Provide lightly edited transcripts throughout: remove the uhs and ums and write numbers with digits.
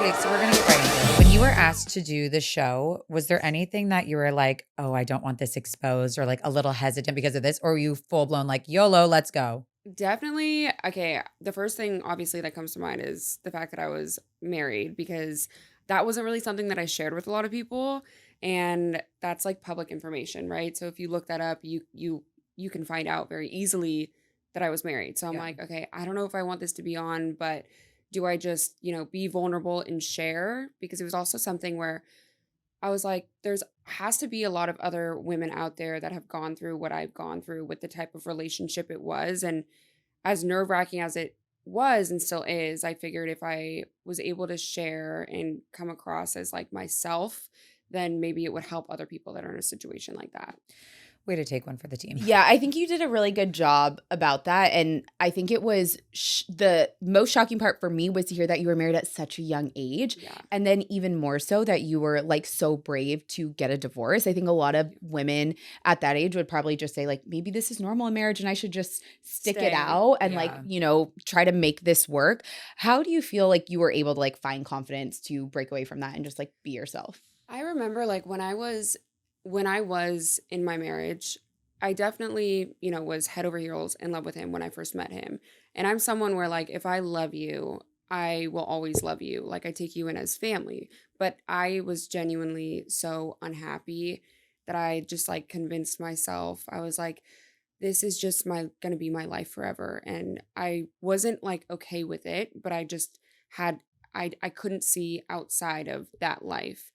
Okay, so we're gonna get right into it. When you were asked to do the show, was there anything that you were like, "Oh, I don't want this exposed," or like a little hesitant because of this, or were you full blown like, "YOLO, let's go"? Definitely. Okay. The first thing, obviously, that comes to mind is the fact that I was married because that wasn't really something that I shared with a lot of people, and that's like public information, right? So if you look that up, you can find out very easily that I was married. So I'm Yeah. like, okay, I don't know if I want this to be on, but do I just be vulnerable and share? Because it was also something where I was like, there's has to be a lot of other women out there that have gone through what I've gone through with the type of relationship it was. And as nerve wracking as it was and still is, I figured if I was able to share and come across as like myself, then maybe it would help other people that are in a situation like that. Way to take one for the team. Yeah, I think you did a really good job about that. And I think it was the most shocking part for me was to hear that you were married at such a young age. Yeah. And then even more so that you were like so brave to get a divorce. I think a lot of women at that age would probably just say like, maybe this is normal in marriage and I should just stick it Stay. out and like, Yeah. try to make this work. How do you feel like you were able to like find confidence to break away from that and just like be yourself? I remember like when I was in my marriage, I definitely, was head over heels in love with him when I first met him. And I'm someone where like if I love you, I will always love you. Like I take you in as family. But I was genuinely so unhappy that I just like convinced myself. I was like, this is just my gonna be my life forever. And I wasn't like okay with it, but I just had I couldn't see outside of that life.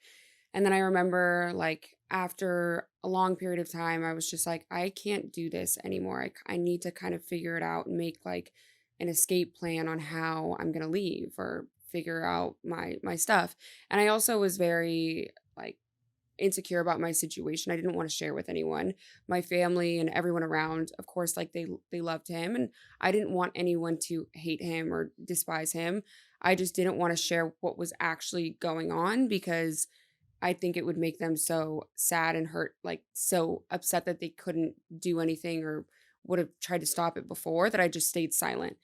And then I remember like after a long period of time, I was just like, I can't do this anymore. I need to kind of figure it out and make like an escape plan on how I'm gonna leave or figure out my stuff. And I also was very like insecure about my situation. I didn't want to share with anyone. My family and everyone around, of course, like they loved him and I didn't want anyone to hate him or despise him. I just didn't want to share what was actually going on because I think it would make them so sad and hurt, like so upset that they couldn't do anything or would have tried to stop it before that I just stayed silent.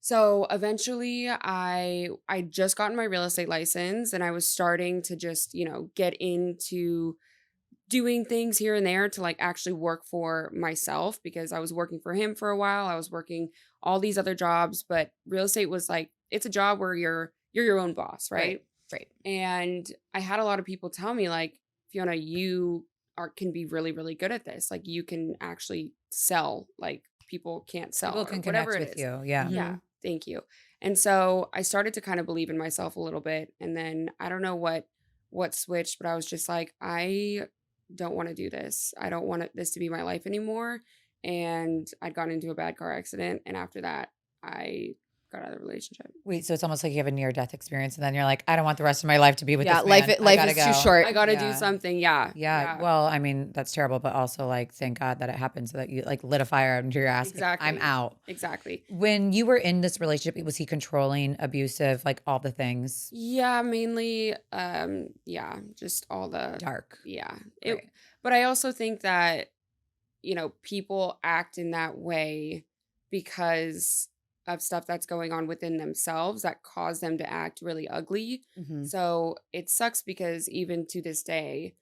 So eventually I just gotten my real estate license and I was starting to just, get into doing things here and there to like actually work for myself because I was working for him for a while. I was working all these other jobs, but real estate was like it's a job where you're your own boss, right? Right. And I had a lot of people tell me like, Fiona, you can be really, really good at this. Like you can actually sell like people can't sell People or can whatever connect it with is. you. Yeah. Yeah. Thank you. And so I started to kind of believe in myself a little bit. And then I don't know what switched, but I was just like, I don't want to do this. I don't want this to be my life anymore. And I'd gotten into a bad car accident. And after that, I got out of the relationship. Wait, so it's almost like you have a near death experience, and then you're like, I don't want the rest of my life to be with Yeah, this man. life gotta is too go. short. I got to do Yeah. something. Yeah. Yeah. Well, I mean, that's terrible, but also like, thank God that it happened so that you like lit a fire under your ass. Like, Exactly. I'm out. Exactly. When you were in this relationship, was he controlling, abusive, like all the things? Yeah, mainly just all the Dark. yeah. Right. But I also think that people act in that way because of stuff that's going on within themselves that cause them to act really ugly. Mhm. So it sucks because even to this day,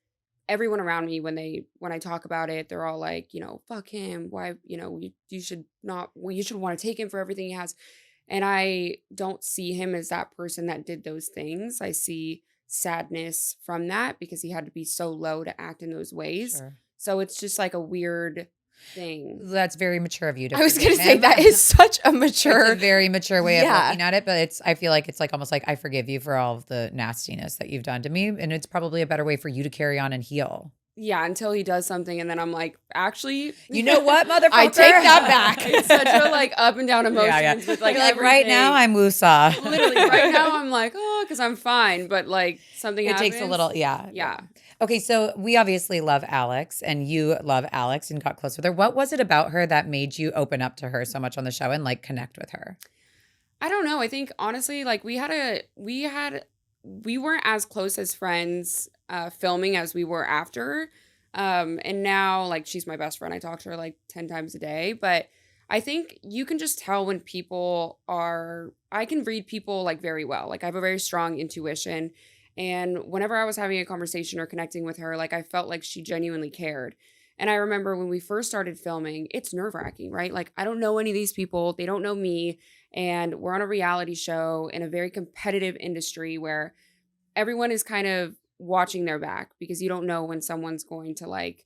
everyone around me when I talk about it, they're all like, fuck him. Why, you should not well, you should want to take him for everything he has. And I don't see him as that person that did those things. I see sadness from that because he had to be so low to act in those ways. Sure. So it's just like a weird thing. That's very mature of you to I was forgive going to say him. that is such a It's mature. a very mature way of Yeah. looking at it, but I feel like it's like almost like I forgive you for all of the nastiness that you've done to me, and it's probably a better way for you to carry on and heal. Yeah, until he does something and then I'm like, actually, You know what, motherfucker? I take that back. It's such a like up and down emotions Yeah, yeah. with like You're like right now I'm woosah. literally right now I'm like, oh, because I'm fine. But like something It happens. takes a little, yeah. Yeah. Okay, so we obviously love Alex, and you love Alex and got close with her. What was it about her that made you open up to her so much on the show and like connect with her? I don't know. I think honestly, like we weren't as close as friends filming as we were after. And now like she's my best friend. I talk to her like 10 times a day. But I think you can just tell when people are, I can read people like very well. Like I have a very strong intuition. And whenever I was having a conversation or connecting with her, like I felt like she genuinely cared. And I remember when we first started filming, it's nerve wracking, right? Like I don't know any of these people, they don't know me. And we're on a reality show in a very competitive industry where everyone is kind of watching their back because you don't know when someone's going to like,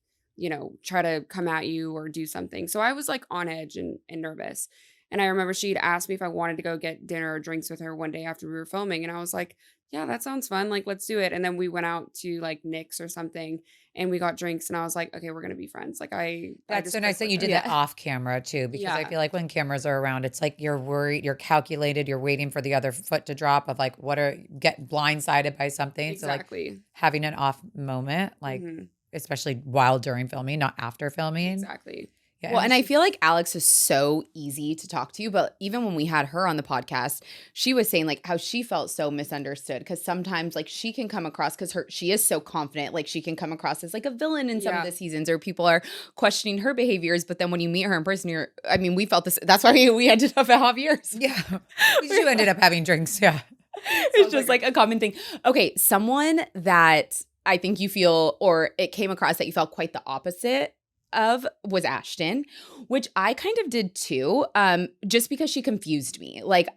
try to come at you or do something. So I was like on edge and nervous. And I remember she'd asked me if I wanted to go get dinner or drinks with her one day after we were filming. And I was like, yeah, that sounds fun. Like, let's do it. And then we went out to like Nick's or something and we got drinks. And I was like, okay, we're going to be friends. Like, I That's just so nice clicked that with you her. did that off camera too, because I Yeah, feel like when cameras are around, it's like you're worried, you're calculated, you're waiting for the other foot to drop of like, get blindsided by something. So like exactly. having an off moment, like Hmm. especially while during filming, not after filming. Exactly. Yeah. Well, And and I she, feel like Alex is so easy to talk to, but even when we had her on the podcast, she was saying like how she felt so misunderstood because sometimes like she can come across because she is so confident, like she can come across as like a villain in some of Yeah. the seasons, or people are questioning her behaviors. But then when you meet her in person, we felt this. That's why we ended up at Javier's. yeah. You ended up having drinks. Yeah. It's just like a common thing. Okay, someone that I think you feel, or it came across that you felt quite the opposite of, was Ashton, which I kind of did too, just because she confused me. Like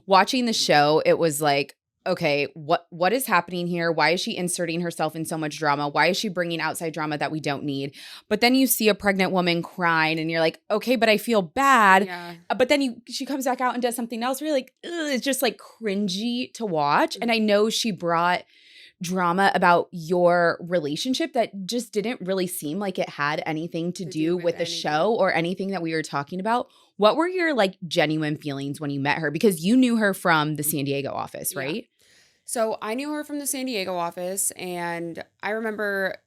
watching the show, it was like, okay, what is happening here? Why is she inserting herself in so much drama? Why is she bringing outside drama that we don't need? But then you see a pregnant woman crying and you're like, okay, but I feel bad. Yeah. But then she comes back out and does something else where you're like, ugh, it's just like cringy to watch. And I know she brought drama about your relationship that just didn't really seem like it had anything to do with the anything. show or anything that we were talking about. What were your like genuine feelings when you met her? Because you knew her from the San Diego office, Yeah. right? So I knew her from the San Diego office, and I remember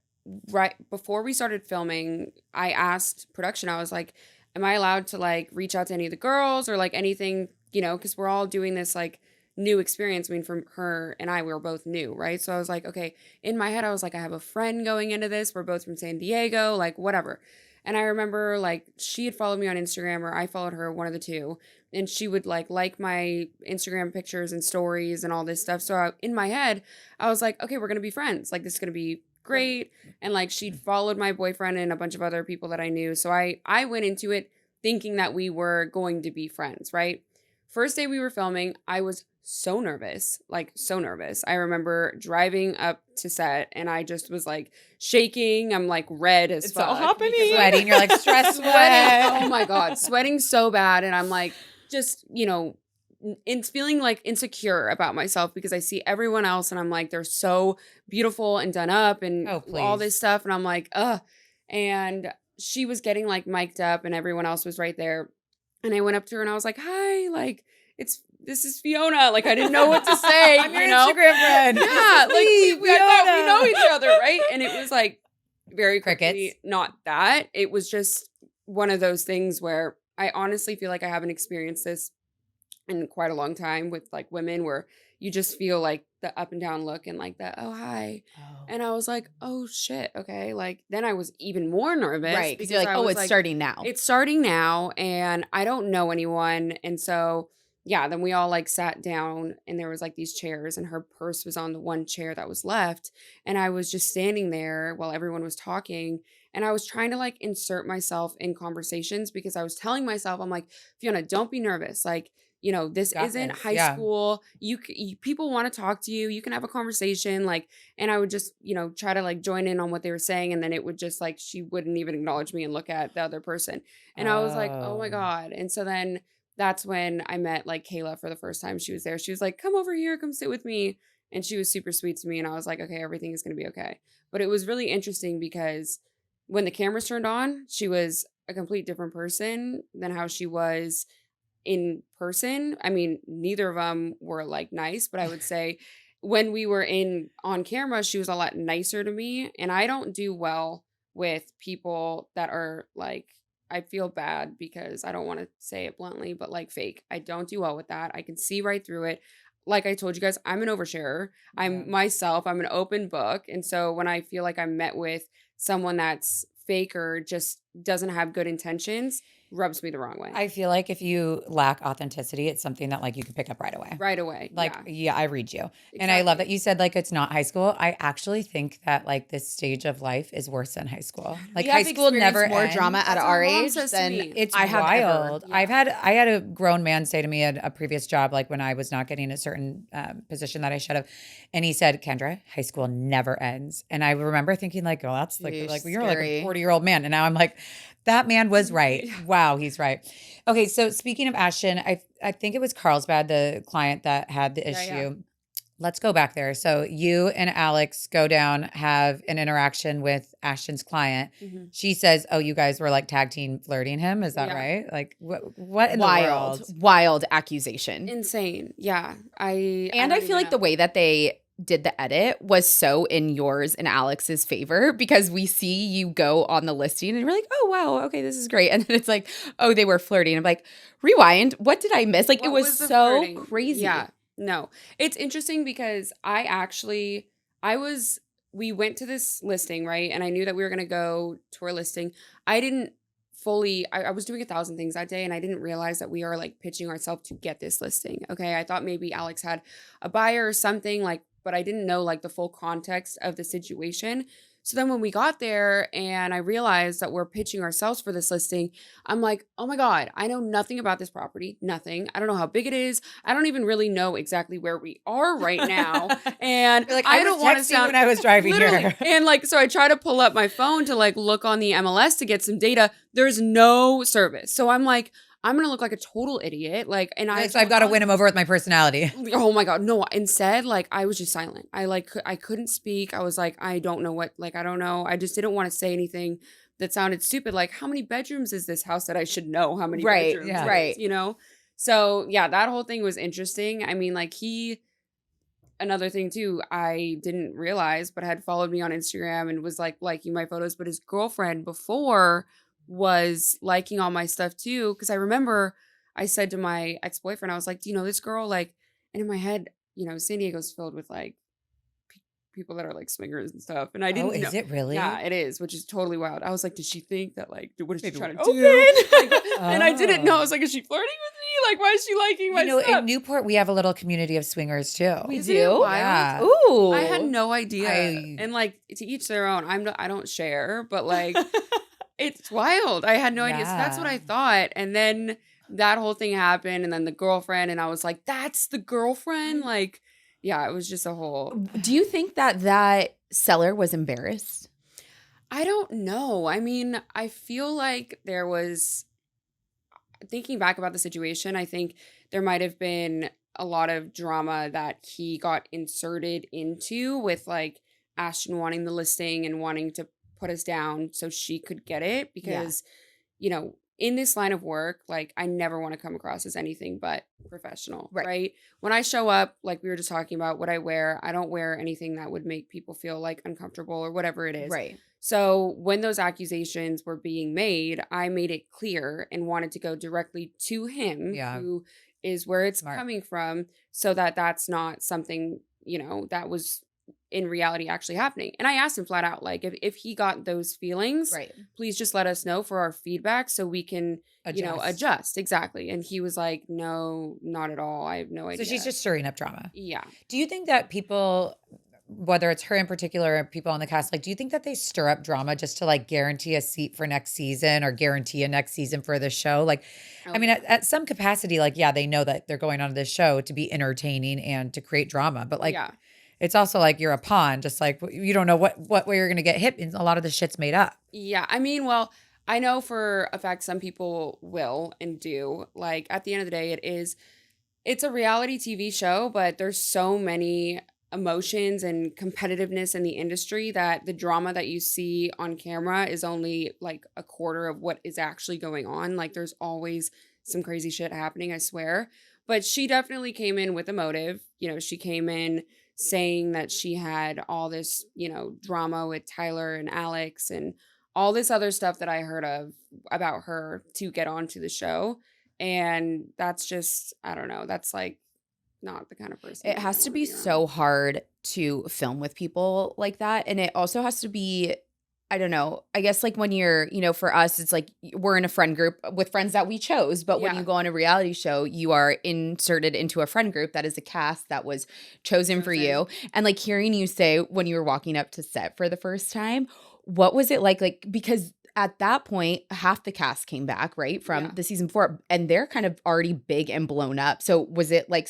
right before we started filming, I asked production, I was like, am I allowed to like reach out to any of the girls or like anything, because we're all doing this like new experience. I mean, from her and I, we were both new, right? So I was like, okay, in my head, I was like, I have a friend going into this. We're both from San Diego, like whatever. And I remember like she had followed me on Instagram or I followed her, one of the two, and she would like my Instagram pictures and stories and all this stuff. So in my head, I was like, okay, we're going to be friends. Like this is going to be great. And like she'd followed my boyfriend and a bunch of other people that I knew. So I went into it thinking that we were going to be friends, right? First day we were filming, I was so nervous, like so nervous. I remember driving up to set and I just was like shaking. I'm like red as It's fuck. all happening. because, like, Sweating. You're like stress sweating. sweat. Oh my God, sweating so bad. And I'm like, just, it's feeling like insecure about myself because I see everyone else and I'm like, they're so beautiful and done up and Oh, all please. this stuff. And I'm like, ugh. And she was getting like mic'd up and everyone else was right there. And I went up to her and I was like, hi, like, this is Fiona. Like, I didn't know what to say. I'm your Instagram friend. Yeah. Like, I thought we know each other, right? And it was like very quickly, Crickets. not that. It was just one of those things where I honestly feel like I haven't experienced this in quite a long time with like women where you just feel like the up and down look and like the, oh, hi. Oh. And I was like, oh shit. Okay. Like then I was even more nervous. Right. Because you're like, I oh, was it's like, starting now. it's starting now and I don't know anyone. And so, yeah, then we all like sat down and there was like these chairs and her purse was on the one chair that was left. And I was just standing there while everyone was talking. And I was trying to like insert myself in conversations because I was telling myself, I'm like, Fiona, don't be nervous. Like, this Got isn't this, high yeah. school. People want to talk to you. You can have a conversation. Like, and I would just, try to like join in on what they were saying. And then it would just like, she wouldn't even acknowledge me and look at the other person. And I was like, oh my Oh. God. And so then that's when I met like Kayla for the first time. She was there. She was like, come over here, come sit with me. And she was super sweet to me. And I was like, okay, everything is going to be okay. But it was really interesting because when the cameras turned on, she was a complete different person than how she was in person. I mean, neither of them were like nice, but I would say when we were on camera, she was a lot nicer to me. And I don't do well with people that are like, I feel bad because I don't want to say it bluntly, but like fake. I don't do well with that. I can see right through it. Like I told you guys, I'm an oversharer. I'm myself. I'm an open book. And so when I feel like I'm met with someone that's fake or just doesn't have good intentions rubs me the wrong way. I feel like if you lack authenticity, it's something that like you can pick up right away. Right away. Like, Yeah. I read you. And I love Exactly. that you said like it's not high school. I actually think that like this stage of life is worse than high school. Like We high have school never experienced more ends. drama at That's what our my mom age says to than me. It's I have ever. wild. Yeah. I had a grown man say to me at a previous job, like when I was not getting a certain position that I should have, and he said, "Kendra, high school never ends." And I remember thinking, like, "Oh, that's like Yeesh, you're like a scary. 40-year-old man." And now I'm like, that man was right. Wow, he's right. Okay, so speaking of Ashton, I think it was Carlsbad, the client that had the Yeah, issue. yeah. Let's go back there. So you and Alex go down, have an interaction with Ashton's client. Mhm. She says, "Oh, you guys were like tag team flirting him." Is that Yeah. right? Like what in the Wild, world? wild accusation. Insane. Yeah. I And don't I feel even like the know. way that they did the edit was so in yours and Alex's favor because we see you go on the listing and we're like, oh, wow, okay, this is great. And then it's like, oh, they were flirting. I'm like, rewind. What did I miss? Like, it What was the so flirting? crazy. Yeah. No. It's interesting because we went to this listing, right? And I knew that we were going to go to our listing. I didn't I was doing 1,000 things that day and I didn't realize that we are like pitching ourselves to get this listing. Okay. I thought maybe Alex had a buyer or something like, but I didn't know like the full context of the situation. So then when we got there and I realized that we're pitching ourselves for this listing, I'm like, oh my God, I know nothing about this property, nothing. I don't know how big it is. I don't even really know exactly where we are right now. And You're like, I I don't was want to texting sound when I was driving literally. here. And like, so I try to pull up my phone to like look on the MLS to get some data. There's no service. So I'm like, I'm going to look like a total idiot. Like, and So I've got to win him over with my personality. Oh my God. No, instead, like I was just silent. I couldn't speak. I was like, I don't know what, like, I don't know. I just didn't want to say anything that sounded stupid. Like, how many bedrooms is this house that I should know how many Right, bedrooms yeah. it right. is, you know? So yeah, that whole thing was interesting. I mean, like another thing too, I didn't realize, but had followed me on Instagram and was like liking my photos, but his girlfriend before was liking all my stuff too. Cause I remember I said to my ex-boyfriend, I was like, do you know this girl? Like, and in my head, you know, San Diego's filled with like people that are like swingers and stuff. And I Oh, didn't know. is it really? Yeah, it is, which is totally wild. I was like, did she think that like, what is she Maybe trying to we're do? open. Like, and I didn't know. I was like, is she flirting with me? Like, why is she liking my You know, stuff? in Newport, we have a little community of swingers too. We Isn't it do? wild? Yeah. Ooh. I had no idea. I- And like to each their own. I don't share, but like it's wild. I had no idea. So that's what I Yeah. thought. And then that whole thing happened and then the girlfriend and I was like, that's the girlfriend? Like, yeah, it was just a whole Do you think that that seller was embarrassed? I don't know. I mean, I feel like there was thinking back about the situation, I think there might have been a lot of drama that he got inserted into with like Ashton wanting the listing and wanting to put us down so she could get it because, you know, in this line of work, like I never want to come across as anything but professional, Right. right? When I show up, like we were just talking about what I wear, I don't wear anything that would make people feel like uncomfortable or whatever it is. Right. So when those accusations were being made, I made it clear and wanted to go directly to him, Yeah. who is where it's Smart. coming from, so that that's not something, you know, that was in reality actually happening. And I asked him flat out, like, if he got those feelings, Right. please just let us know for our feedback so we can, you know, adjust. Exactly. And he was like, no, not at all. I have no So idea. she's just stirring up drama. Yeah. Do you think that people, whether it's her in particular or people on the cast, like, do you think that they stir up drama just to like guarantee a seat for next season or guarantee a next season for the show? Like, I mean, at some capacity, like, yeah, they know that they're going on this show to be entertaining and to create drama, but like, yeah. it's also like you're a pawn, just like you don't know what way you're going to get hit. And a lot of the shit's made up. Yeah, I mean, well, I know for a fact some people will and do. Like at the end of the day, it's a reality TV show, but there's so many emotions and competitiveness in the industry that the drama that you see on camera is only like a quarter of what is actually going on. Like there's always some crazy shit happening, I swear. But she definitely came in with a motive. You know, she came in saying that she had all this, you know, drama with Tyler and Alex and all this other stuff that I heard of about her to get onto the show. And that's just, I don't know, that's like not the kind of person. It I has to wanna be around. so hard to film with people like that. And it also has to be I don't know. I guess like when you're, for us, it's like we're in a friend group with friends that we chose. But when Yeah. you go on a reality show, you are inserted into a friend group that is a cast that was chosen for you. And like hearing you say when you were walking up to set for the first time, what was it like? Like, because at that point, half the cast came back, right, from the season before, and they're kind of already big and blown up. So was it like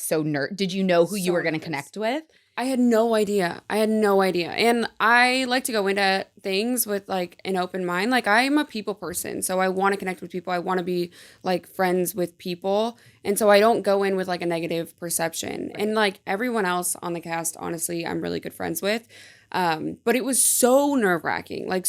did you know who you were going to connect with? I had no idea. And I like to go into things with like an open mind. Like I'm a people person. So I want to connect with people. I want to be like friends with people. And so I don't go in with like a negative perception. Right. And like everyone else on the cast, honestly, I'm really good friends with. But it was so nerve-wracking. Like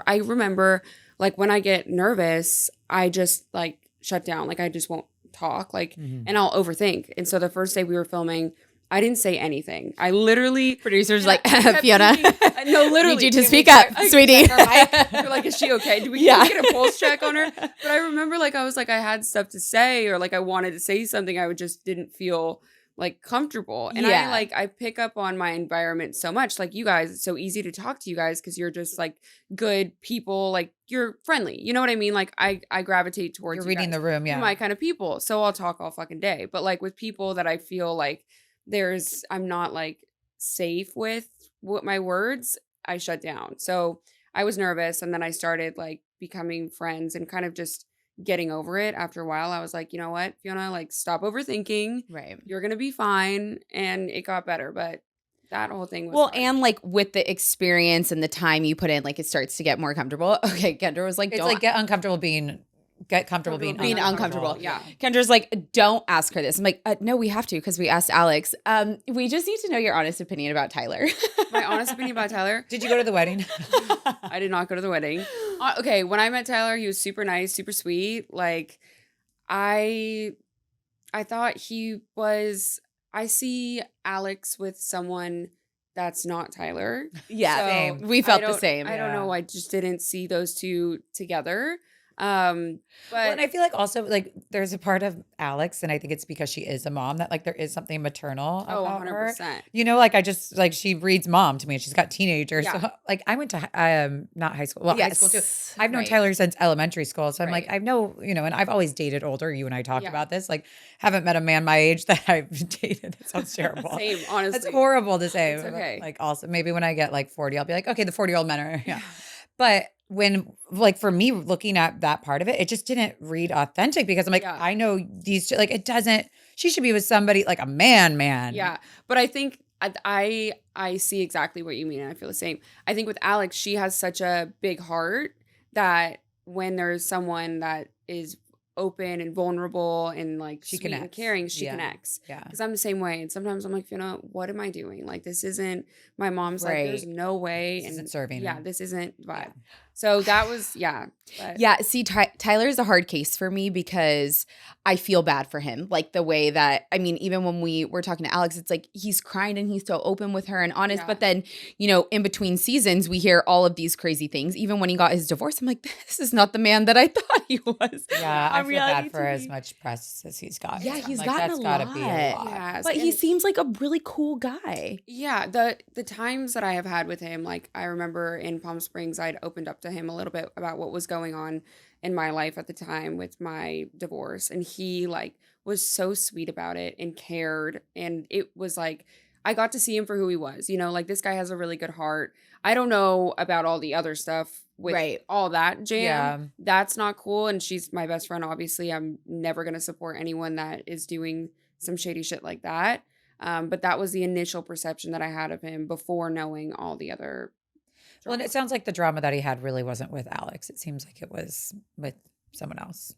I remember like when I get nervous, I just like shut down. Like I just won't talk. Like and I'll overthink. And so the first day we were filming, I didn't say anything. I literally producers like Fiona. No, literally. Need you to speak up, sweetie. You're like, is she okay? Can we get a pulse check on her? But I remember like I was like I had stuff to say or like I wanted to say something. I just didn't feel like comfortable. And I pick up on my environment so much. Like you guys, it's so easy to talk to you guys because you're just like good people. Like you're friendly. You know what I mean? Like I gravitate towards you're reading the room. Yeah, you're my kind of people. So I'll talk all fucking day. But like with people that I feel like I'm not like safe with what my words, I shut down. So I was nervous and then I started like becoming friends and kind of just getting over it after a while. I was like, you know what, Fiona, like stop overthinking. Right. You're going to be fine. And it got better. But that whole thing was hard. And like with the experience and the time you put in, like it starts to get more comfortable. Okay. Kendra was like, it's like get comfortable being uncomfortable. Yeah. Kendra's like, don't ask her this. I'm like, no, we have to because we asked Alex. We just need to know your honest opinion about Tyler. My honest opinion about Tyler? Did you go to the wedding? I did not go to the wedding. Okay, when I met Tyler, he was super nice, super sweet. Like, I thought he was. I see Alex with someone that's not Tyler. Yeah, so same. We felt the same. I don't know. I just didn't see those two together. But and I feel like also like there's a part of Alex, and I think it's because she is a mom that like there is something maternal about 100%. her. You know, like I just like she reads mom to me, and she's got teenagers. Yeah. So like I went to not high school, high school too. I've known Tyler since elementary school, so I'm like I know and I've always dated older. You and I talked about this. Like haven't met a man my age that I've dated. That sounds terrible. Same, honestly. That's horrible to say. It's okay. Like also maybe when I get like 40, I'll be like, okay, the 40-year-old men are But when, like, for me, looking at that part of it, it just didn't read authentic because I'm like, I know these two, like, it doesn't, she should be with somebody like a man. Yeah. But I think I see exactly what you mean. And I feel the same. I think with Alex, she has such a big heart that when there's someone that is open and vulnerable and like she sweet connects. And caring, she connects. Yeah. Because I'm the same way. And sometimes I'm like, Fiona, what am I doing? Like, this isn't, my mom's like, there's no way. This isn't serving. Yeah, this isn't vibe. Yeah. So that was, But. Yeah, see, Tyler's a hard case for me because I feel bad for him. Like the way that, I mean, even when we were talking to Alex, it's like he's crying and he's so open with her and honest. Yeah. But then, in between seasons, we hear all of these crazy things. Even when he got his divorce, I'm like, this is not the man that I thought he was. Yeah, I feel bad for as much press as he's got. Yeah, he's gotten a lot. Be a lot. Yes. But he seems like a really cool guy. Yeah, the times that I have had with him, like I remember in Palm Springs, I'd opened up to him a little bit about what was going on in my life at the time with my divorce, and he like was so sweet about it and cared, and it was like I got to see him for who he was. Like this guy has a really good heart. I don't know about all the other stuff with all that jam. Yeah. That's not cool, and she's my best friend. Obviously, I'm never going to support anyone that is doing some shady shit like that. But that was the initial perception that I had of him before knowing all the other. Well, and it sounds like the drama that he had really wasn't with Alex. It seems like it was with someone else.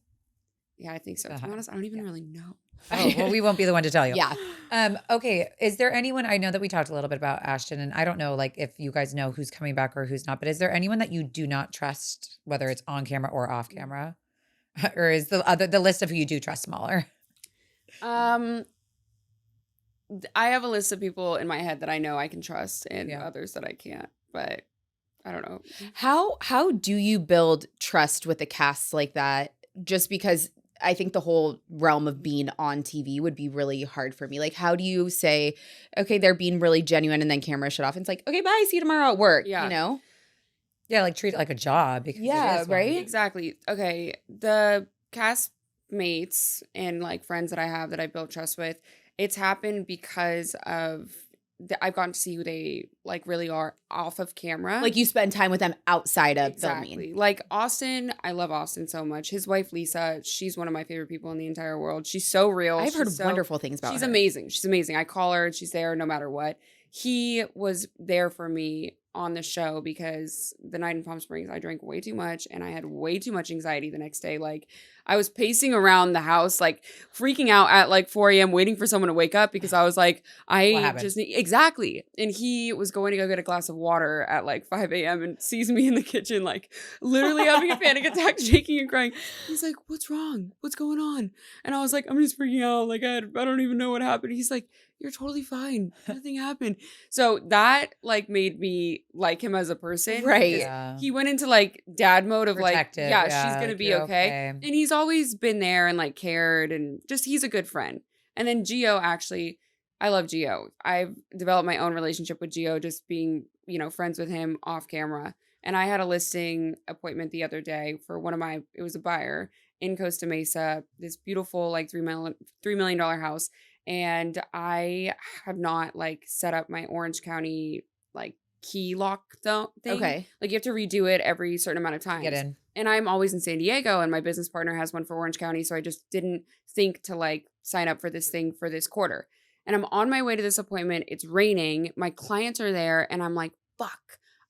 Yeah, I think so. To be honest, I don't even really know. Oh, well, we won't be the one to tell you. Yeah. Okay. Is there anyone, I know that we talked a little bit about Ashton, and I don't know like if you guys know who's coming back or who's not, but is there anyone that you do not trust, whether it's on camera or off camera? Or is the list of who you do trust smaller? I have a list of people in my head that I know I can trust and others that I can't, but I don't know. How do you build trust with a cast like that? Just because I think the whole realm of being on TV would be really hard for me. Like, how do you say, okay, they're being really genuine and then camera shut off and it's like, okay, bye, see you tomorrow at work, Yeah, like treat it like a job because Yeah, it is one. right? Exactly. Okay. The castmates and like friends that I have that I built trust with, it's happened because of I've gotten to see who they like really are off of camera. Like you spend time with them outside of filming. Exactly. Like Austin, I love Austin so much. His wife Lisa, she's one of my favorite people in the entire world. She's so real. I've heard She's so- wonderful things about She's her. amazing. She's amazing. I call her and she's there no matter what. He was there for me on the show because the night in Palm Springs, I drank way too much and I had way too much anxiety the next day. Like I was pacing around the house, like freaking out at like 4 a.m. waiting for someone to wake up because I was like, What I happened? just need exactly. And he was going to go get a glass of water at like 5 a.m. and sees me in the kitchen, like literally having a panic attack, shaking and crying. He's like, "What's wrong? What's going on?" And I was like, "I'm just freaking out. Like I don't even know what happened." He's like, "You're totally fine. Nothing happened." So that like made me like him as a person. Right. because Yeah. He went into like dad mode of Protective, like, yeah, yeah, she's gonna like, be you're okay. okay. And he's always been there and like cared and just he's a good friend. And then Gio actually, I love Gio. I've developed my own relationship with Gio, just being, friends with him off camera. And I had a listing appointment the other day for it was a buyer in Costa Mesa, this beautiful like $3 million house. And I have not like set up my Orange County like key lock thing. Okay. Like you have to redo it every certain amount of times. Get in. And I'm always in San Diego and my business partner has one for Orange County. So I just didn't think to like sign up for this thing for this quarter. And I'm on my way to this appointment. It's raining. My clients are there and I'm like, fuck.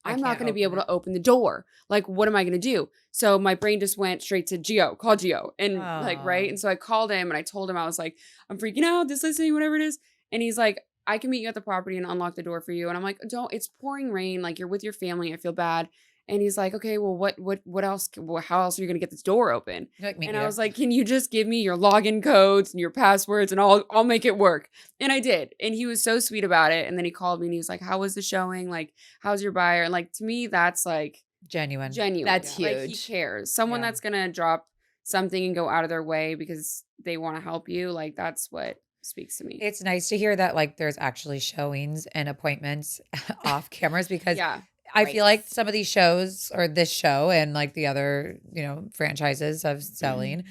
I'm not can't going to be open able to open the door. Like, what am I going to do? So my brain just went straight to Gio, call Gio. And like, right. Aw. And so I called him and I told him, I was like, I'm freaking out, this listing, whatever it is. And he's like, I can meet you at the property and unlock the door for you. And I'm like, don't, it's pouring rain. Like you're with your family. I feel bad. And he's like, okay, well, what else? How else are you going to get this door open? You're like, me And I neither. was like, can you just give me your login codes and your passwords and I'll make it work. And I did. And he was so sweet about it. And then he called me and he was like, how was the showing? Like, how's your buyer? And like, to me, that's like genuine. That's Yeah. Like he huge. cares. Someone Yeah. that's going to drop something and go out of their way because they want to help you. Like that's what speaks to me. It's nice to hear that like there's actually showings and appointments off cameras because Yeah. I Right. feel like some of these shows or this show and like the other, franchises of selling,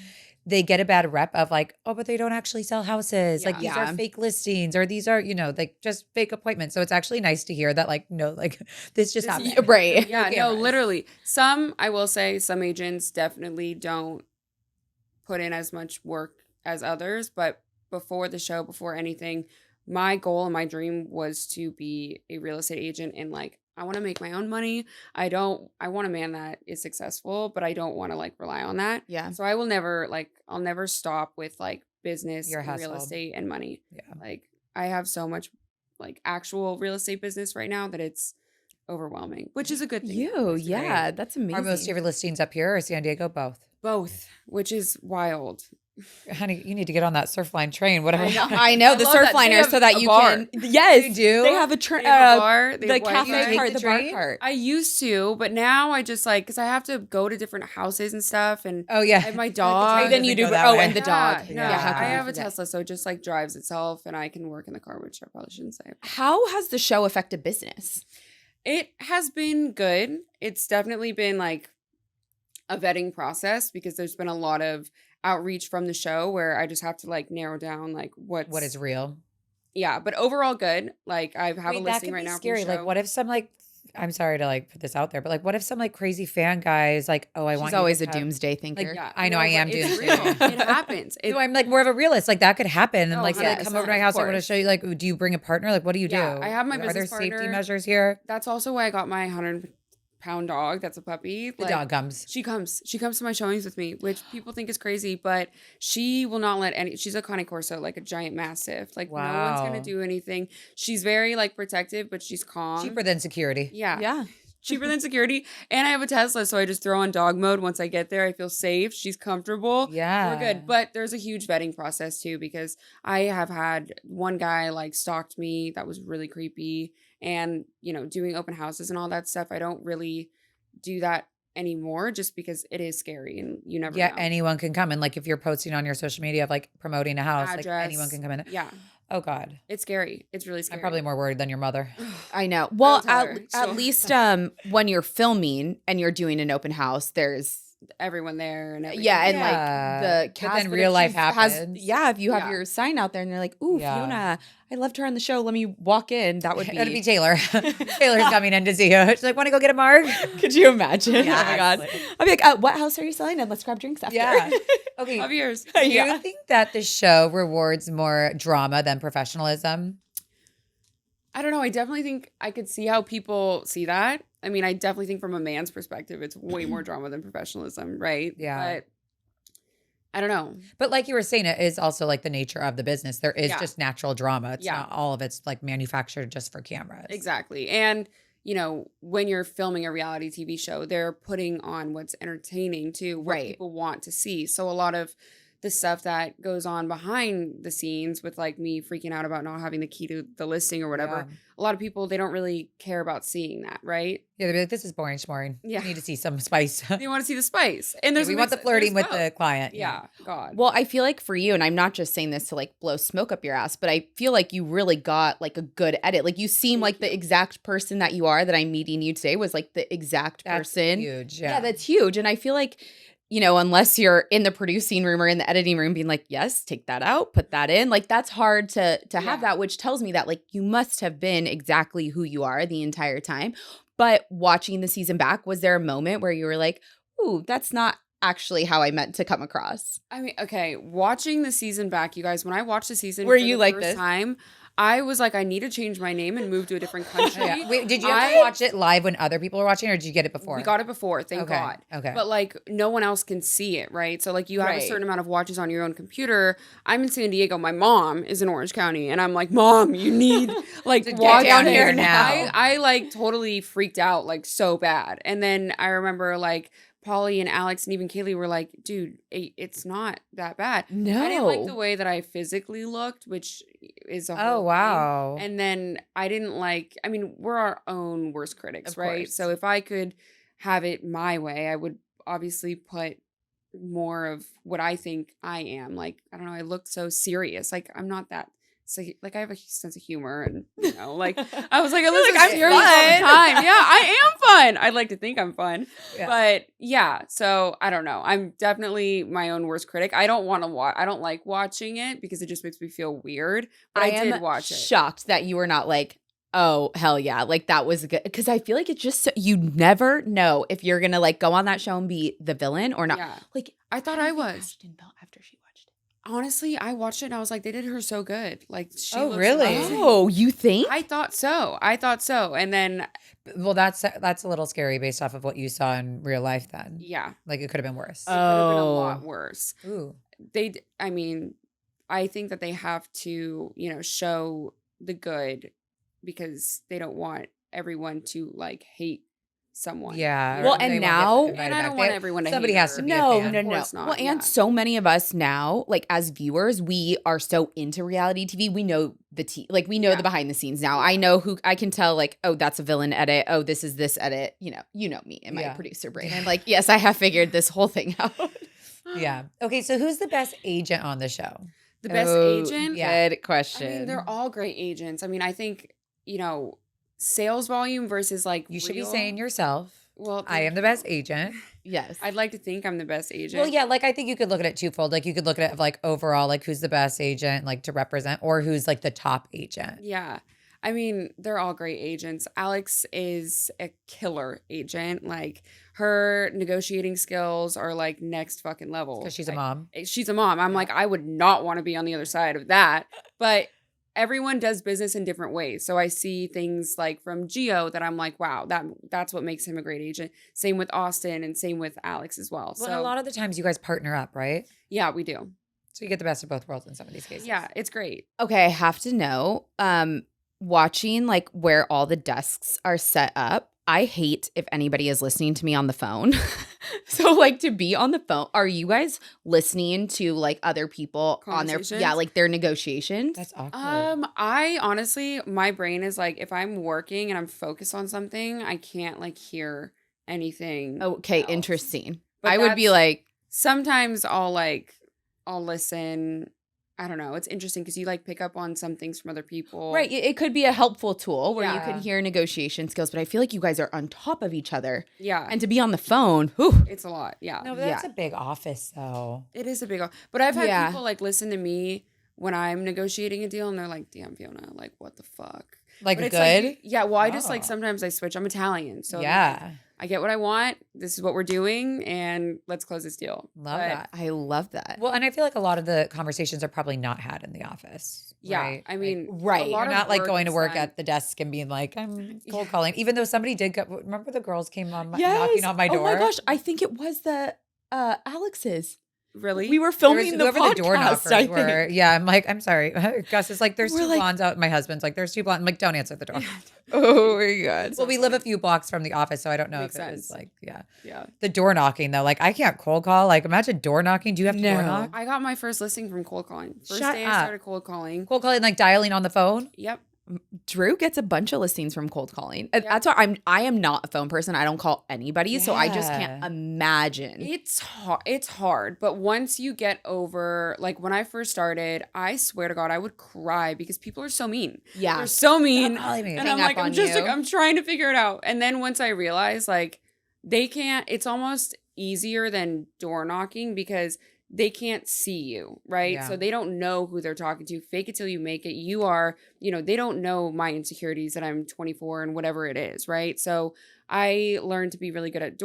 they get a bad rep of like, oh, but they don't actually sell houses. Like these Yeah. are fake listings or these are, like just fake appointments. So it's actually nice to hear that like, no, like this just happened. Right. Yeah, no, cameras. literally. I will say some agents definitely don't put in as much work as others, but before the show, before anything, my goal and my dream was to be a real estate agent and like I want to make my own money. I want a man that is successful, but I don't want to like rely on that. Yeah. So I'll never stop with like business Your and real hustle. estate and money. Yeah. Like I have so much like actual real estate business right now that it's overwhelming, which is a good thing. You, yeah, that's amazing. Are most of your listings up here or San Diego? Both. Both, which is wild. Honey, you need to get on that surfline train. Whatever. I know the love surf that. They liner have so that a you bar. can. Yes, They do? They have a train. They have a bar. They The have cafe Wi-Fi. cart, the the bar train? cart. I used to, but now I just like because I have to go to different houses and stuff, and Oh yeah. I have my The dog. train Then you doesn't do. go that Oh, way. and the dog. No, Yeah, how I can you have a forget? Tesla, so it just like drives itself, and I can work in the car, which I probably shouldn't say. How has the show affected business? It has been good. It's definitely been like a vetting process because there's been a lot of outreach from the show where I just have to like narrow down like what What is real? Yeah, but overall good. Like I have a Wait, that listing could right be now. scary. From the Like, show. what if some like I'm sorry to like put this out there, but like, what if some like crazy fan guy is like, oh, I want She's you always to a have- doomsday thinker. Like, Yeah, I know I but am it's doomsday. real. It happens. No, I'm like more of a realist. Like that could happen, and Oh, like somebody come over to my 100%, house. of I want to course. show you. Like, do you bring a partner? Like, what do you Yeah, do? I have my Are there business safety partner. measures here? That's also why I got my 100-pound dog. That's a puppy. The dog comes. She comes to my showings with me, which people think is crazy, but she will not let any. She's a Cane Corso, like a giant mastiff. Like no one's Wow. gonna do anything. She's very like protective, but she's calm. Cheaper than security. Yeah, Yeah. cheaper than security. And I have a Tesla, so I just throw on dog mode once I get there. I feel safe. She's comfortable. Yeah. We're good. But there's a huge vetting process too, because I have had one guy like stalked me. That was really creepy. And, doing open houses and all that stuff, I don't really do that anymore just because it is scary and you never Yeah, know. anyone can come. And like if you're posting on your social media of like promoting a house, like Address. anyone can come in. Yeah. Oh God. It's scary. It's really I'm scary. probably more worried than your mother. I know. Well, tell her. at She'll- least when you're filming and you're doing an open house, there's everyone there and everything. yeah, and Yeah. like the But cast. then if real life she happens. if you have Yeah. your sign out there and you're like, "Ooh, Yeah. Fiona, I loved her on the show. Let me walk in." That would be. It'd be Taylor. Taylor's coming in to see you. She's like, want to go get a marg? Could you imagine? Yeah, Oh my god! absolutely. I'd be like, "What house are you selling? And let's grab drinks after." Yeah. Okay. Of yours. Do Yeah. you think that the show rewards more drama than professionalism? I don't know. I definitely think I could see how people see that. I mean, I definitely think from a man's perspective, it's way more drama than professionalism, right? Yeah. But I don't know. But like you were saying, it is also like the nature of the business. There is Yeah. just natural drama. It's Yeah. not all of it's like manufactured just for cameras. Exactly. And, you know, when you're filming a reality TV show, they're putting on what's entertaining too, what Right. people want to see. So a lot of the stuff that goes on behind the scenes with like me freaking out about not having the key to the listing or whatever, Yeah. a lot of people, they don't really care about seeing that, right? Yeah, they'd be like, this is boring, schmoring. Yeah. We need to see some spice. They want to see the spice. And there's we want the flirting with the client. Yeah. God. Well, I feel like for you, and I'm not just saying this to like blow smoke up your ass, but I feel like you really got like a good edit. Like you seem like the exact person that you are that I'm meeting you today was like the exact That's person. huge. Yeah, Yeah. that's huge. And I feel like, you know, unless you're in the producing room or in the editing room being like, yes, take that out, put that in. Like that's hard to Yeah. have that, which tells me that like you must have been exactly who you are the entire time. But watching the season back, was there a moment where you were like, ooh, that's not actually how I meant to come across? I mean, okay, watching the season back, you guys, when I watched the season Were for you the like first this? time, I was like, I need to change my name and move to a different country. Yeah. Wait, did you have to watch it live when other people were watching, or did you get it before? We got it before, thank Okay. God. Okay. But like no one else can see it, right? So like you have a Right. certain amount of watches on your own computer. I'm in San Diego. My mom is in Orange County, and I'm like, Mom, you need like To watch get down on here here now. I like totally freaked out like so bad. And then I remember like Polly and Alex and even Kaylee were like, dude, it's not that bad. No. I didn't like the way that I physically looked, which is a whole Oh, thing. wow. And then I didn't like, I mean, we're our own worst critics, Of right? course. So if I could have it my way, I would obviously put more of what I think I am. Like, I don't know, I look so serious. Like, I'm not that. So, like, I have a sense of humor, and you know, like, I was like, I look like, so I'm serious all fun. the time. Yeah, I am fun. I'd like to think I'm fun, Yeah. but yeah. So I don't know. I'm definitely my own worst critic. I don't want to watch. I don't like watching it because it just makes me feel weird. But I did watch it. Shocked that you were not like, oh, hell yeah. Like that was good. Because I feel like it's just, you never know if you're going to like go on that show and be the villain or not. Yeah, Like, I thought how do I you think was. Ashton felt after she watched it. Honestly, I watched it and I was like, they did her so good. Like, she Oh, looks really? amazing. Oh, you think? I thought so. I thought so. And then, Well, that's a little scary based off of what you saw in real life then. yeah, Like it could have been worse. it could have been a lot Oh. worse. Ooh. I mean, I think that they have to, you know, show the good because they don't want everyone to like hate someone. Yeah. Well, or and they won't get now- invited And I back. don't want They- everyone to somebody hate has her. to be a No, fan. no, Of no. course not, Well, yeah. and so many of us now, like as viewers, we are so into reality TV. We know like we know Yeah. the behind the scenes now. I know who I can tell. Like, oh, that's a villain edit. Oh, this is this edit. You know me and my Yeah. producer brain. I'm like, yes, I have figured this whole thing out. Yeah. Okay. So who's the best agent on the show? The best Oh, agent? Yeah. Good question. I mean, they're all great agents. I mean, I think, you know, sales volume versus like You should be real- saying yourself. Well, I am the best agent. yes. I'd like to think I'm the best agent. Well, yeah, like I think you could look at it twofold. Like you could look at it like overall, like who's the best agent, like to represent, or who's like the top agent. Yeah. I mean, they're all great agents. Alex is a killer agent. Like her negotiating skills are like next fucking level. Because she's a mom. She's a mom. I'm like, I would not want to be on the other side of that. But everyone does business in different ways. So I see things like from Gio that I'm like, wow, that's what makes him a great agent. Same with Austin and same with Alex as well. Well, So and a lot of the times you guys partner up, right? yeah, we do. So you get the best of both worlds in some of these cases. Yeah, it's great. Okay, I have to know, watching like where all the desks are set up, I hate if anybody is listening to me on the phone. So like to be on the phone, are you guys listening to like other people on their Conversations? like their negotiations? That's awkward. I honestly, my brain is like, if I'm working and I'm focused on something, I can't like hear anything. Okay, else. interesting. But I would be that's- like, Sometimes I'll listen I don't know. It's interesting because you like pick up on some things from other people. Right. It could be a helpful tool where you Yeah. can hear negotiation skills, but I feel like you guys are on top of each other. Yeah. And to be on the phone, whew. It's a lot. Yeah. No, but that's a big office though. It is a big, but I've had Yeah. people like listen to me when I'm negotiating a deal and they're like, damn, Fiona, like, what the fuck? Like But it's good? like, yeah, well, I just like Oh. sometimes I switch. I'm Italian. So Yeah. I get what I want. This is what we're doing. And let's close this deal. Love But, that. I love that. Well, and I feel like a lot of the conversations are probably not had in the office. Yeah. Right? I mean, Right. a lot You're of not like work going to is work done. at the desk and being like, I'm cold calling. Even though somebody did go, remember the girls came on Yes. knocking on my door? Oh my gosh. I think it was the Alex's. Really? We were There filming was the whoever podcast, the door knockers I were. think. Yeah, I'm like, I'm sorry. Gus is like, there's We're two like- blondes out. My husband's like, there's two blondes. I'm like, don't answer the door. Oh my God. Well, we live a few blocks from the office, so I don't know Makes if it was sense. like, yeah. Yeah. The door knocking though, like I can't cold call. Like imagine door knocking. Do you have to door No. knock? I got my first listing from cold calling. First Shut day up. I started cold calling. Cold calling, like dialing on the phone. Yep. Drew gets a bunch of listings from cold calling. Yeah. That's why I am not a phone person. I don't call anybody, so I just can't Yeah. imagine. It's hard. It's hard, but once you get over, like when I first started, I swear to God, I would cry because people are so mean. Yeah. They're so mean, Stop calling me. and Hang I'm up like, I'm on just like, you. I'm trying to figure it out. And then once I realized, like, they can't. It's almost easier than door knocking because they can't see you, right? Yeah. So they don't know who they're talking to. Fake it till you make it. You are, they don't know my insecurities that I'm 24 and whatever it is, right? So I learned to be really good at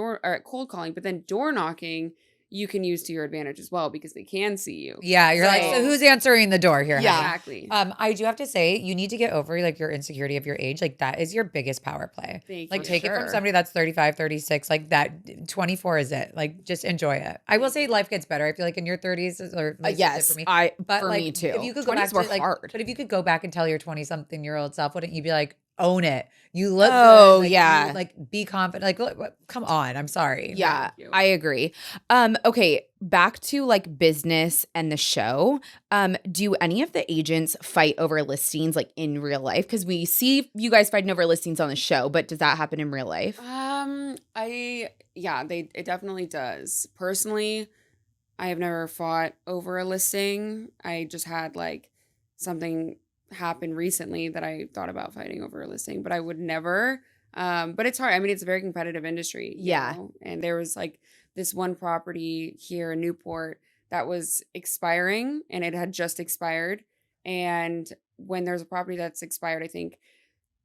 cold calling, but then door knocking you can use to your advantage as well because they can see you. Yeah, you're like, So- so who's answering the door here? Yeah. honey? Exactly. I do have to say, you need to get over like your insecurity of your age. Like that is your biggest power play. Thank Like you. take it from Sure. somebody that's 35, 36, like that 24 is it. Like just enjoy it. I will say life gets better. I feel like in your 30s or at least it did yes, for me. for like, me too. If you could go 20s back to were like, hard. but if you could go back and tell your 20-something-year-old self, wouldn't you be like, own it? You look Oh, good. Like, yeah. you, like be confident. Like, look, come on. I'm sorry. Yeah, Thank you. I agree. Okay, back to like business and the show. Do any of the agents fight over listings like in real life? Because we see you guys fighting over listings on the show, but does that happen in real life? It definitely does. Personally, I have never fought over a listing. I just had like something happen recently that I thought about fighting over a listing, but I would never. But it's hard. I mean, it's a very competitive industry. you Yeah. know? And there was like this one property here in Newport that was expiring and it had just expired. And when there's a property that's expired, I think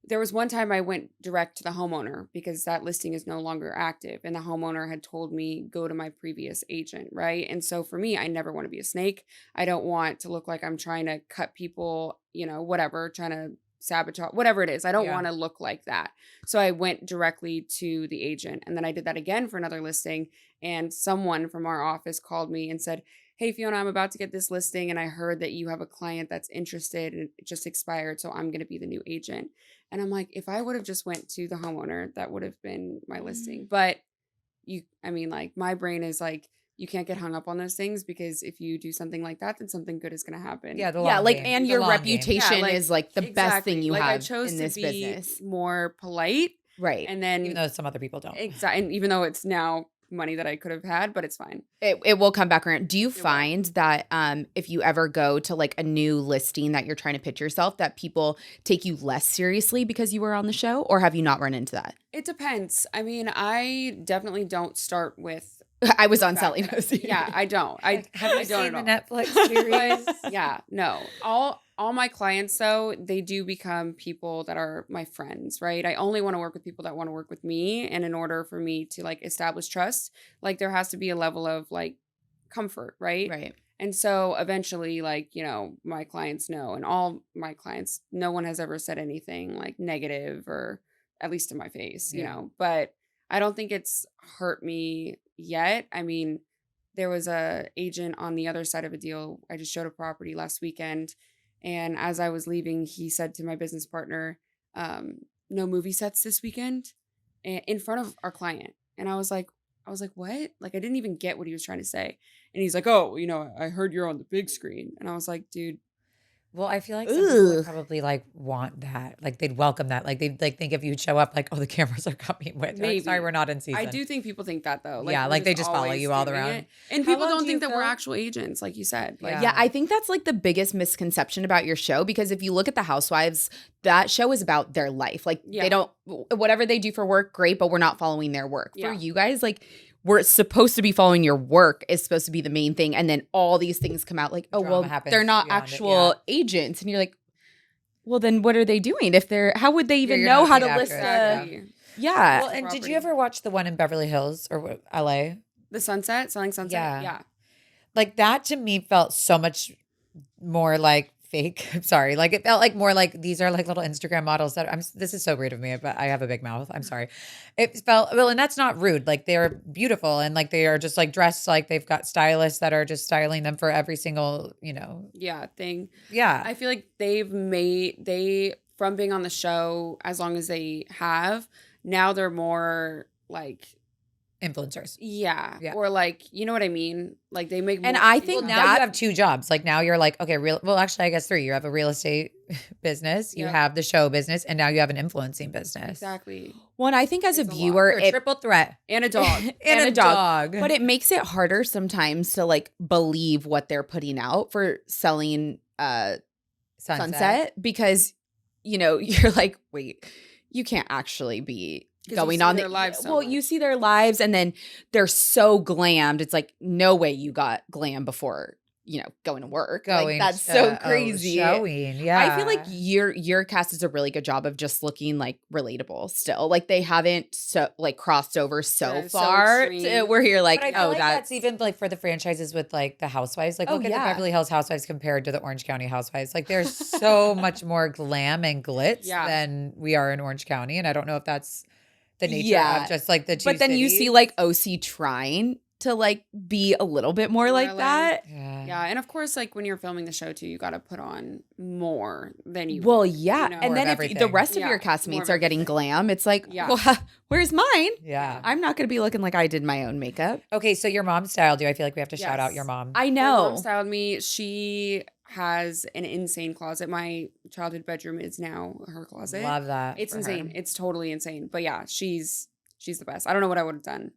there was one time I went direct to the homeowner because that listing is no longer active. And the homeowner had told me, go to my previous agent, right? And so for me, I never want to be a snake. I don't want to look like I'm trying to cut people, whatever, trying to sabotage, whatever it is. I don't Yeah. want to look like that. So I went directly to the agent. And then I did that again for another listing. And someone from our office called me and said, hey, Fiona, I'm about to get this listing. And I heard that you have a client that's interested and it just expired. So I'm going to be the new agent. And I'm like, if I would have just went to the homeowner, that would have been my listing. But my brain is like, you can't get hung up on those things because if you do something like that, then something good is going to happen. Yeah. Yeah, like game. and The your long game. reputation Yeah, like, is like the best thing you like, have I chose in to this be business. more polite. Right. And then Even though some other people don't. and even though it's now money that I could have had, but it's fine. It will come back around. Do you will. find that if you ever go to like a new listing that you're trying to pitch yourself, that people take you less seriously because you were on the show, or have you not run into that? It depends. I mean, I definitely don't start with I was the on fact Selling that- Nosy. Yeah, I don't. I Have I you don't seen the at all. Netflix series? But yeah, no. All my clients though, they do become people that are my friends, right? I only want to work with people that want to work with me, and in order for me to like establish trust, like there has to be a level of like comfort, right? Right. And so eventually, like, my clients know, and all my clients, no one has ever said anything like negative or at least to my face, Yeah. but I don't think it's hurt me yet. I mean, there was a agent on the other side of a deal. I just showed a property last weekend. And as I was leaving, he said to my business partner, no movie sets this weekend in front of our client. And I was like, what? Like, I didn't even get what he was trying to say. And he's like, oh, I heard you're on the big screen. And I was like, dude, Well, I feel like some people would probably like want that. Like they'd welcome that. Like they'd like think if you'd show up like, oh, the cameras are coming with. You're like, sorry, Maybe. we're not in season. I do think people think that though. Like, Yeah, we're like they just follow always you all doing around. it. And How people long don't do you think that we're film? actual agents, like you said. Like, Yeah, I think that's like the biggest misconception about your show, because if you look at the Housewives, that show is about their life. Like Yeah. they don't, whatever they do for work, great, but we're not following their work. Yeah. For you guys, like we're supposed to be following your work is supposed to be the main thing. And then all these things come out like, oh, Drama well, happens they're not beyond it, actual agents. And you're like, well, then what are they doing? If they're, how would they even you're know not how paid to list actress, exactly. Yeah. Well, and did property. you ever watch the one in Beverly Hills or LA? The Sunset, Selling Sunset. Yeah. Yeah. Like that to me felt so much more like fake. I'm sorry. Like it felt like more like these are like little Instagram models that this is so rude of me, but I have a big mouth. I'm sorry. It felt well, and that's not rude. Like they're beautiful and like they are just like dressed like they've got stylists that are just styling them for every single, Yeah. Thing. Yeah. I feel like from being on the show as long as they have, now they're more like, Influencers. yeah. Yeah. Or like, you know what I mean? Like they make And more I people think Well, now. now that- you have two jobs. Like now you're like, okay, well, actually, I guess three. You have a real estate business, you Yeah. have the show business, and now you have an influencing business. Exactly. Well, and I think as a It's a lot. viewer, You're a it triple threat. And a dog. And a dog. But it makes it harder sometimes to like believe what they're putting out for selling Sunset, because you're like, wait, you can't actually be 'Cause you going see on their lives so well, you much. see their lives and then they're so glammed. It's like, no way you got glam before going to work. Going that's to- so oh, crazy. showing. Yeah. I feel like your cast does a really good job of just looking like relatable still. Like they haven't crossed over so Yeah, so far to extreme. where you're like, But I feel oh, like that's even like for the franchises with like the Housewives. Like Oh, look at the yeah. Beverly Hills Housewives compared to the Orange County Housewives. Like there's so much more glam and glitz Yeah. than we are in Orange County, and I don't know if that's the nature Yeah. of just like the two. But then you see cities. like OC trying to like be a little bit more like More that. Yeah. Yeah. And of course, like when you're filming the show too, you got to put on more than you Well, would, yeah. you know? And More then of if the everything. rest of Yeah, your more castmates of are getting everything. glam, it's like, Yeah. well, where's mine? Yeah. I'm not going to be looking like I did my own makeup. Okay, so your mom styled you. I feel like we have to shout out Yes. your mom. I My know. mom styled me. She has an insane closet. My childhood bedroom is now her closet. Love that. It's for insane. her. It's totally insane. But yeah, she's the best. I don't know what I would have done.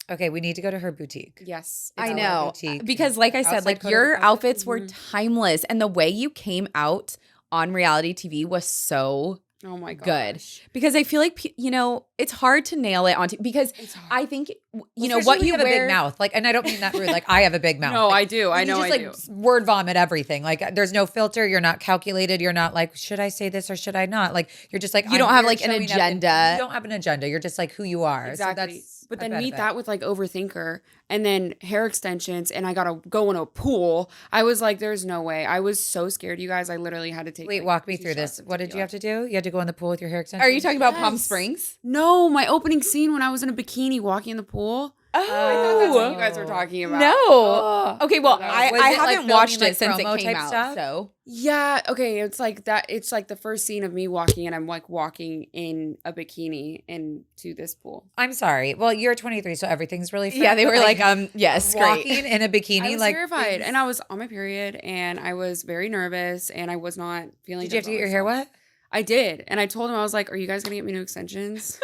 Okay, we need to go to her boutique. Yes. I it's know. boutique. Because like I said, Outside like Code of your Fashion. outfits were Mhm. timeless. And the way you came out on reality TV was so Oh my god. Good. Because I feel like, it's hard to nail it onto, because It's hard. I think, Well, what especially when you have wear. a big mouth. Like, and I don't mean that rude. Like, I have a big mouth. No, Like, I do. I you know just I like do. word vomit everything. Like there's no filter. You're not calculated. You're not like, should I say this or should I not? Like you're just like, You don't I'm have, here like, an showing up and agenda. You don't have an agenda. You're just like who you are. Exactly. So But a then benefit. meet that with like overthinker and then hair extensions and I gotta go in a pool. I was like, there's no way. I was so scared, you guys. I literally had to take. Wait, like, walk me 2 through shots this. of What did you tequila. have to do? You had to go in the pool with your hair extensions. Are you talking about Palm Yes. Springs? No, my opening scene when I was in a bikini walking in the pool. I thought that's what you guys were talking about. No. Oh. Okay, well, Was I it, like, haven't filming, watched like, it since it promo came type out. stuff? So Yeah. Okay. It's like that. It's like the first scene of me walking and I'm like walking in a bikini into this pool. I'm sorry. Well, you're 23, so everything's really fun. yeah, they but, were like, yes, walking great. in a bikini. I was like terrified things- and I was on my period and I was very nervous and I was not feeling Did you have good to get about your hair myself. wet? I did. And I told him, I was like, are you guys going to get me new extensions?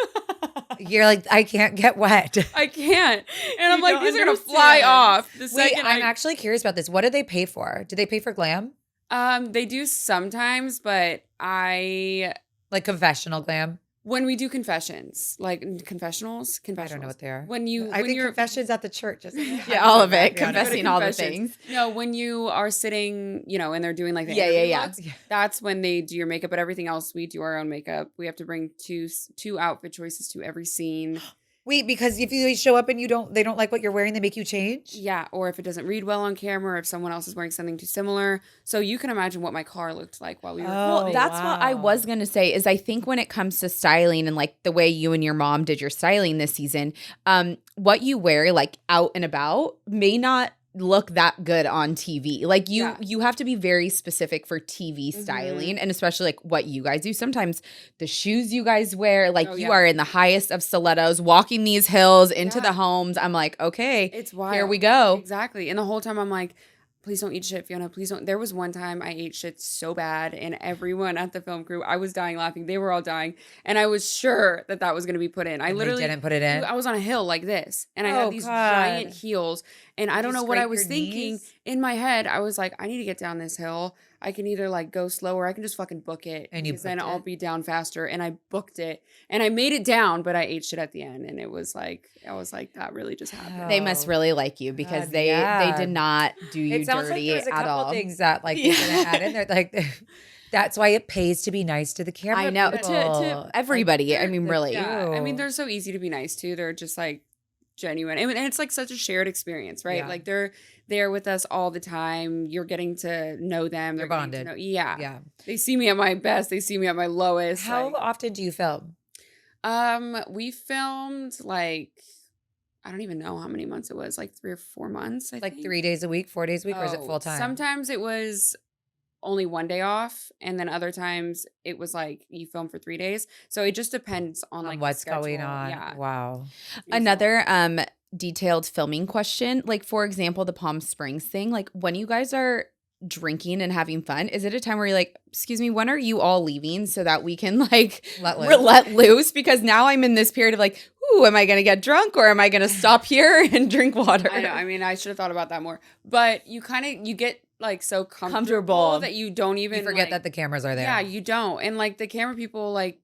You're like, I can't get wet. I can't. And I'm You like, don't these are going to fly understand. off. The Wait, second I'm actually curious about this. What do they pay for? Do they pay for glam? They do sometimes, but Like confessional glam? when we do confessions, like confessionals. I don't know what they are. When you, I when think you're, confessions at the church. Isn't it? Yeah, all of it. Yeah, I don't know. Confessing all the confessions. things. No, when you are sitting, and they're doing like the Yeah, interview yeah. looks, that's when they do your makeup. But everything else, we do our own makeup. We have to bring two outfit choices to every scene. Wait, because if you show up and they don't like what you're wearing, they make you change? Yeah, or if it doesn't read well on camera, or if someone else is wearing something too similar. So you can imagine what my car looked like while we were Oh, filming. That's what I wow. was going to say is I think when it comes to styling and like the way you and your mom did your styling this season, what you wear like out and about may not look that good on TV. Like Yeah. you have to be very specific for TV styling and especially like what you guys do. Sometimes the shoes you guys wear, like Oh, you yeah. are in the highest of stilettos walking these hills into Yeah. the homes. I'm like, okay, It's wild. here we go. Exactly. And the whole time I'm like, please don't eat shit, Fiona. Please don't. There was one time I ate shit so bad, and everyone at the film crew, I was dying laughing. They were all dying, and I was sure that that was going to be put in. I And literally they didn't put it in. I was on a hill like this, and I Oh, had these giant God. heels, and I Did don't you know what I scrape was your thinking knees? in my head. I was like, I need to get down this hill. I can either like go slow or I can just fucking book it, And you because then booked I'll it? be down faster. And I booked it, and I made it down, but I ate shit at the end, and it was like I was like, that really just happened. They must Oh, really like you because God, they yeah. did not do you It sounds like dirty there was a at couple all. things that like they Yeah. didn't add in there. Like that's why it pays to be nice to the camera I know people. to everybody. I mean, the- really. Yeah, I mean, Ew. they're so easy to be nice to. They're just like genuine, and it's like such a shared experience, right? Yeah. Like they're there with us all the time. You're getting to know them. You're They're getting to bonded. yeah. Yeah. They see me at my best. They see me at my lowest. How like, often do you film? we filmed like I don't even know how many months it was, like 3 or 4 months. I Like think. 3 days a week, 4 days a week, or is it Oh, full time? Sometimes it was only 1 day off, and then other times it was like you film for 3 days. So it just depends on like the what's going schedule. on. Yeah. Wow. Another detailed filming question, like for example, the Palm Springs thing, like when you guys are drinking and having fun, is it a time where you're like, excuse me, when are you all leaving so that we can like Let loose. let loose? Because now I'm in this period of like, ooh, am I going to get drunk or am I going to stop here and drink water? I know. I mean, I should have thought about that more. But you get like so comfortable Comfortable. that you don't even You forget like, that the cameras are there. yeah, you don't. And like the camera people, like,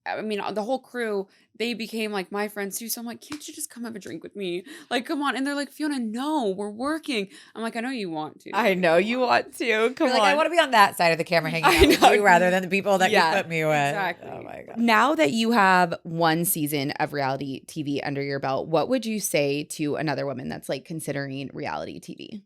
I mean, the whole crew, they became like my friends too. So I'm like, can't you just come have a drink with me? Like, come on. And they're like, Fiona, no, we're working. I'm like, I know you want to. I know you want to. Come You're like, on. I want to be on that side of the camera hanging I out with know. you rather than the people that Yeah, you put me with. exactly. Oh my God. Now that you have one season of reality TV under your belt, what would you say to another woman that's like considering reality TV?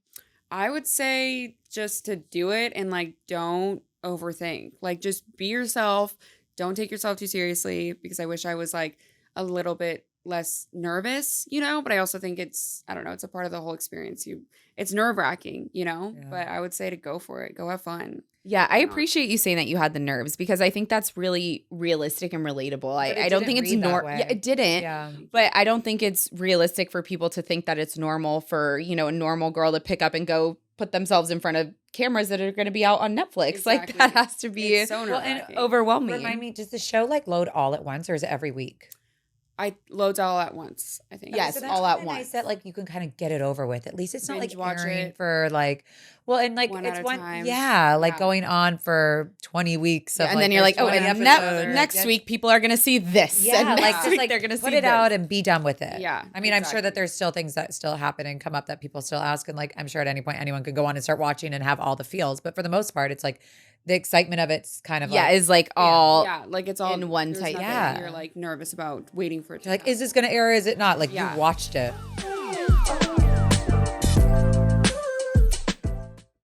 I would say just to do it and like don't overthink. Like just be yourself. Don't take yourself too seriously, because I wish I was like a little bit less nervous, but I also think I don't know, it's a part of the whole experience. It's nerve-wracking, Yeah. but I would say to go for it. Go have fun. Yeah, I Why not? appreciate you saying that you had the nerves because I think that's really realistic and relatable. But it I don't think didn't it's read that normal. way. Yeah, it didn't. Yeah. But I don't think it's realistic for people to think that it's normal for, a normal girl to pick up and go put themselves in front of cameras that are going to be out on Netflix. Like Exactly. that has to be It's so Well, and nerve-wracking. overwhelming. Remind me, does the show like load all at once or is it every week? I loads all at once, I think. Yes, So that's all at kinda nice once. that like you can kind of get it over with. At least it's not Binge like watch airing it. for like, well, and like One it's at a one, time. yeah, like Yeah. going on for 20 weeks. Of, and then you're like, there's oh, 20 and episodes. next Yeah. week people are going to see this. Yeah, and like next just week like they're going to put see it out this. and be done with it. Yeah, I mean, I'm sure that exactly. there's still things that still happen and come up that people still ask, and like I'm sure at any point anyone could go on and start watching and have all the feels. But for the most part, it's like the excitement of it's kind of Yeah, like, is like all. Yeah, like it's all in one there's tight- nothing Yeah. that you're like nervous about waiting for it to you're like, happen. is this gonna air or is it not? Like Yeah. you watched it.